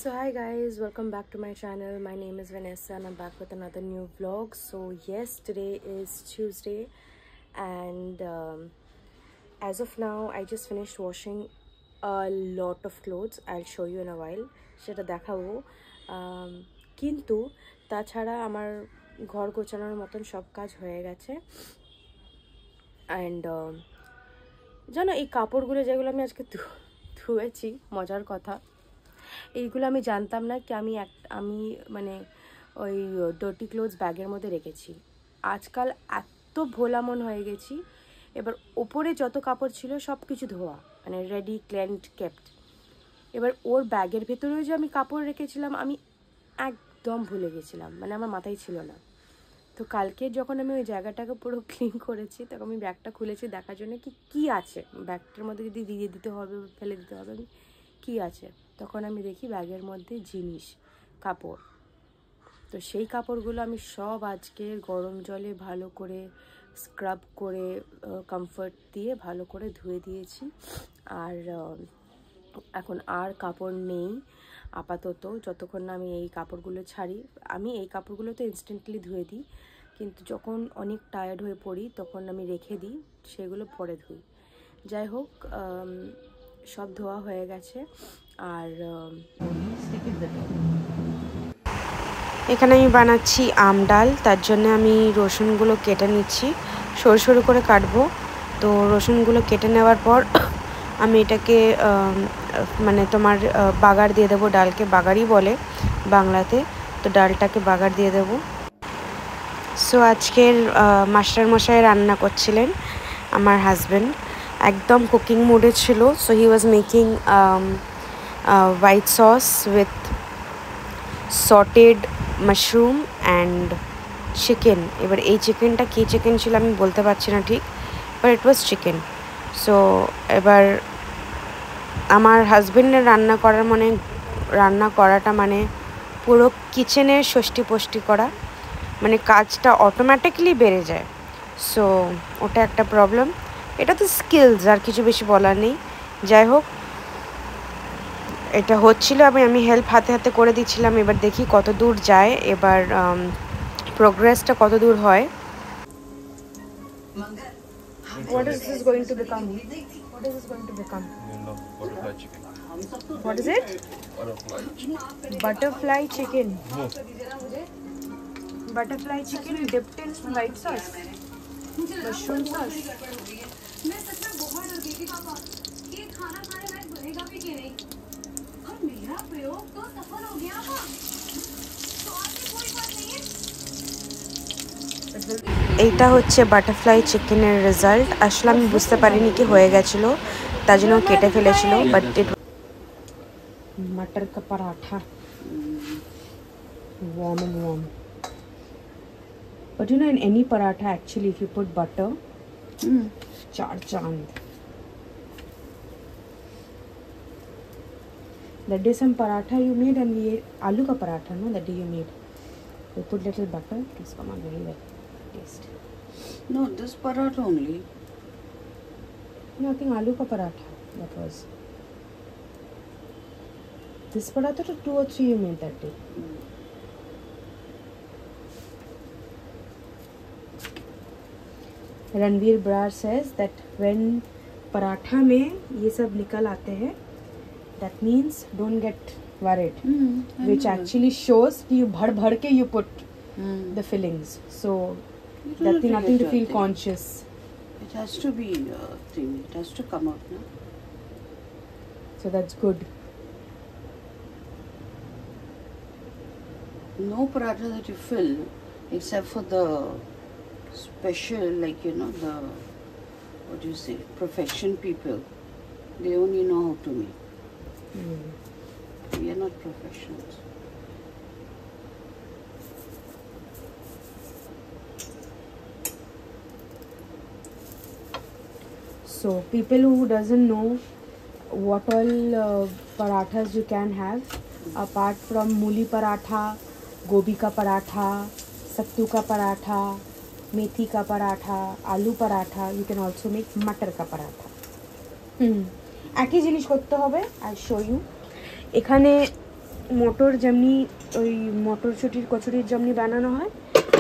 So hi guys, welcome back to my channel. My name is Vanessa and I'm back with another new vlog. So yes, today is Tuesday and as of now I just finished washing a lot of clothes. I'll show you in a while. সেটা দেখাবো কিন্তু তাছাড়া আমার ঘর গোছানোর মতন সব কাজ হয়ে গেছে and জানো এই কাপড়গুলো যেগুলো আমি আজকে ধুয়েছি মজার কথা এইগুলো আমি জানতাম না কি আমি মানে ওই ডার্টি ক্লোথস ব্যাগের মধ্যে রেখেছি আজকাল এত ভোলা মন হয়ে গেছি এবার উপরে যত কাপড় ছিল সব কিছু ধোয়া মানে রেডি ক্লিনড কেপ্ট এবার ওর ব্যাগের ভেতরেও যে আমি কাপড় রেখেছিলাম আমি একদম ভুলে গেছিলাম মানে আমার মাথায় ছিল না তো কালকে যখন আমি ওই জায়গাটাকে পুরো ক্লিন করেছি তখন আমি ব্যাগটা খুলেছি দেখার জন্য কি আছে ব্যাগটার মধ্যে যদি দিয়ে দিতে হবে ফেলে দিতে হবে আমি কি আছে তখন আমি দেখি ব্যাগের মধ্যে জিনিস কাপড় তো সেই কাপড়গুলো আমি সব আজকে গরম জলে ভালো করে স্ক্রাব করে কমফর্ট দিয়ে ভালো করে ধুয়ে দিয়েছি আর এখন আর কাপড় নেই আপাতত যতক্ষণ না আমি এই কাপড়গুলো ছাড়ি আমি এই কাপড়গুলো তো ইনস্ট্যান্টলি ধুয়ে দিই কিন্তু যখন অনেক টায়ার্ড হয়ে পড়ি তখন আমি রেখে দিই সেগুলো পরে ধুই যাই হোক সব ধোয়া হয়ে গেছে আর এখানে আমি বানাচ্ছি আম ডাল তার জন্য আমি রসুনগুলো কেটে নিচ্ছি সরু সরু করে কাটবো তো রসুনগুলো কেটে নেওয়ার পর আমি এটাকে মানে তোমার বাগার দিয়ে দেবো ডালকে বাগারই বলে বাংলাতে তো ডালটাকে বাগার দিয়ে দেবো সো আজকের মাস্টারমশাই রান্না করছিলেন আমার হাজব্যান্ড একদম কুকিং মুডে ছিল so he was making white sauce with sautéed mushroom and chicken এবার এই চিকেনটা কী চিকেন ছিল আমি বলতে পারছি না ঠিক but it was chicken so এবার আমার হাজব্যান্ডের রান্না করাটা মানে পুরো কিচেনের ষষ্ঠী পোষ্টি করা মানে কাজটা অটোমেটিকলি বেড়ে যায় সো ওটা একটা প্রবলেম এটা তো স্কিলস আর কিছু বেশি বলার নেই যাই হোক এটা হচ্ছিল আমি হেল্প হাতে হাতে করে দিচ্ছিলাম এবার দেখি কত দূর যায় এবার প্রোগ্রেসটা কত দূর হয় What is this going to become? What is this going to become? Butterfly chicken. What is it? Butterfly chicken. Butterfly chicken dipped in white sauce. Mushroom sauce. मैं सच में बहुत डर गई थी पापा कि खाना खाने लायक बनेगा भी कि नहीं और मेरा प्रयोग तो सफल हो गया था तो आपकी कोई बात नहीं है এইটা হচ্ছে বাটারফ্লাই চিকেনের রেজাল্ট আসলে আমি বুঝতে পারিনি কি হয়ে গেছিল তার জন্য কেটে ফেলেছিল বাট ইট মটর কা paratha warm and warm but you know in any paratha actually if you put butter char chand that day some paratha you made and we ate aloo ka paratha no that day you made we put little butter it's come out very well taste no this paratha only no I think aloo ka paratha that was this paratha to 2 or 3 you made that day Ranveer Brar says that when paratha में ये सब निकल आते हैं that means don't get worried which actually shows कि you भर के you put the fillings so that nothing to feel conscious it has to be thing it has to come out now so that's good no paratha that you fill except for the special like you know the what do you say profession people they only know how to make we are not professionals so people who doesn't know what all parathas you can have apart from मूली paratha gobi ka paratha sattu ka paratha मेथी का पराठा आलू paratha you can also make मटर का पराठा একই জিনিস করতে হবে I show you এখানে মটর যেমনি ওই মটরশুঁটির কচুরির যেমনি বানানো হয়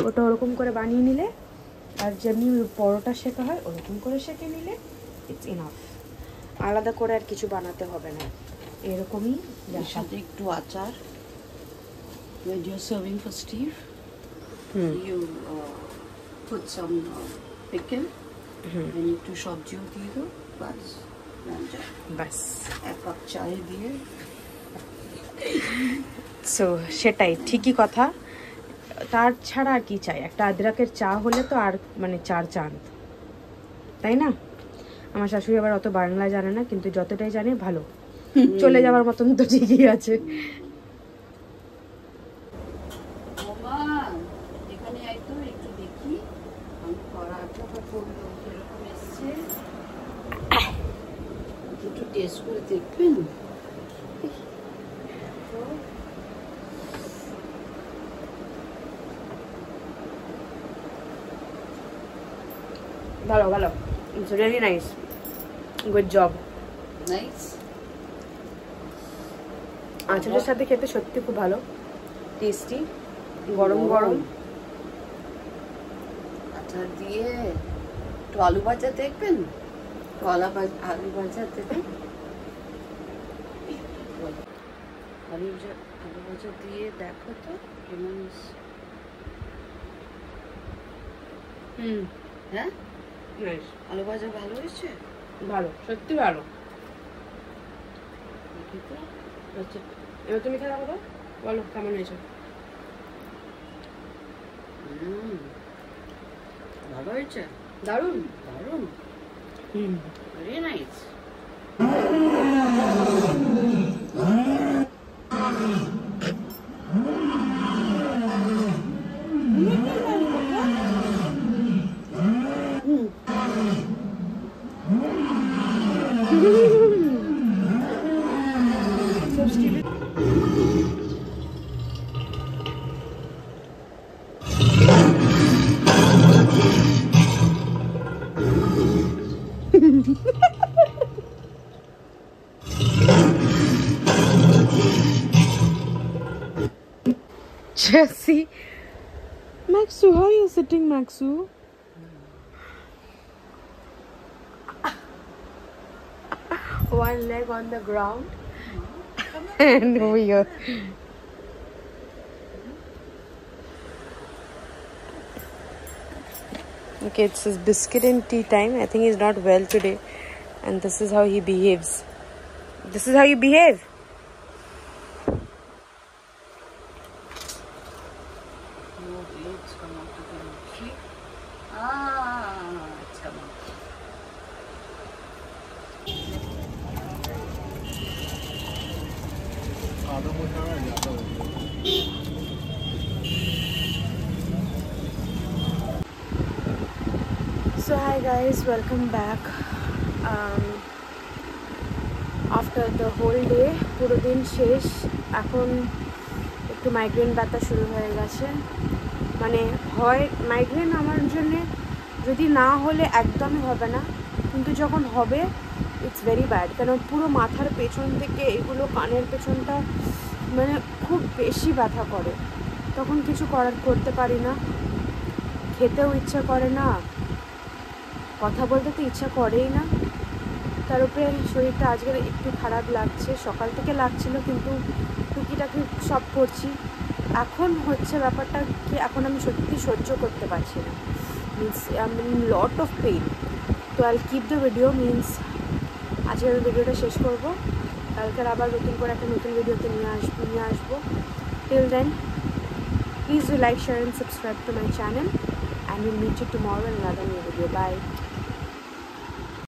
ওটা ওরকম করে বানিয়ে নিলে, আর যেমনি পরোটা শেখা হয় ওরকম করে শেখে নিলে ইটস ইনাফ। আলাদা করে আর কিছু বানাতে হবে না, এরকমই। এর সাথে একটু আচার, when you're serving for Steve, you put some pickle, and একটু সবজিও দিয়ে দাও, বাস বাস। এক কাপ চায় দিয়ে। সো সেটাই ঠিকই কথা, তার ছাড়া আর কি চাই? একটা আদ্রাকের চা হলে তো আর মানে চার চাঁদ, তাই না? আমার শাশুড়ি আবার অত বাংলা জানে না, কিন্তু যতটাই জানে ভালো, চলে যাওয়ার মতন তো ঠিকই আছে। বাবা এখানে একদম একটু দেখি আমি পরাটাটা করলো কিরকম এসছে, একটু টেস্ট করে দেখবেন। ভালো ভালো, it's really nice, good job. Nice. আচারের সাথে খেতে সত্যি খুব ভালো, টেস্টি, গরম গরম। আচার দিয়ে একটু আলু ভাজা দেখবেন, আলু ভাজা দেবেন, আলু ভাজা দিয়ে দেখো তো কেমন। হ্যাঁ নাইস, আলু ভাজা ভালো হয়েছে, ভালো, সত্যি ভালো। দেখি তো। আচ্ছা এবার তুমি খেলা করো, বলো কেমন হয়েছে। ভালো হয়েছে, দারুণ দারুণ, very nice. Jessie, Maxu, how are you sitting, Maxu? One leg on the ground and over here. Okay, it's his biscuit and tea time. I think he's not well today, and this is how he behaves. This is how you behave. Let's come out to the tree. It's come out. So hi guys, welcome back. After the whole day, পুরো দিন শেষ, এখন একটু migraine ব্যথা শুরু হয়ে গেছে। মানে হয় মাইগ্রেন আমার জন্যে, যদি না হলে একদমই হবে না, কিন্তু যখন হবে ইটস ভেরি ব্যাড। কারণ পুরো মাথার পেছন থেকে এগুলো কানের পেছনটা মানে খুব বেশি ব্যথা করে, তখন কিছু করতে পারি না, খেতেও ইচ্ছা করে না, কথা বলতে তো ইচ্ছা করেই না। তার উপরে শরীরটা আজকের একটু খারাপ লাগছে, সকাল থেকে লাগছিল, কিন্তু টুকিটাকি সব করছি। এখন হচ্ছে ব্যাপারটা কি, এখন আমি সত্যি সহ্য করতে পারছি না, means I am in lot of pain. তো I keep the video, means আজকের ভিডিওটা শেষ করবো, কালকের আবার নতুন করে একটা নতুন ভিডিওতে নিয়ে আসবো। Till then please do like, share and subscribe to my channel, and we'll meet you tomorrow in another new video. Bye.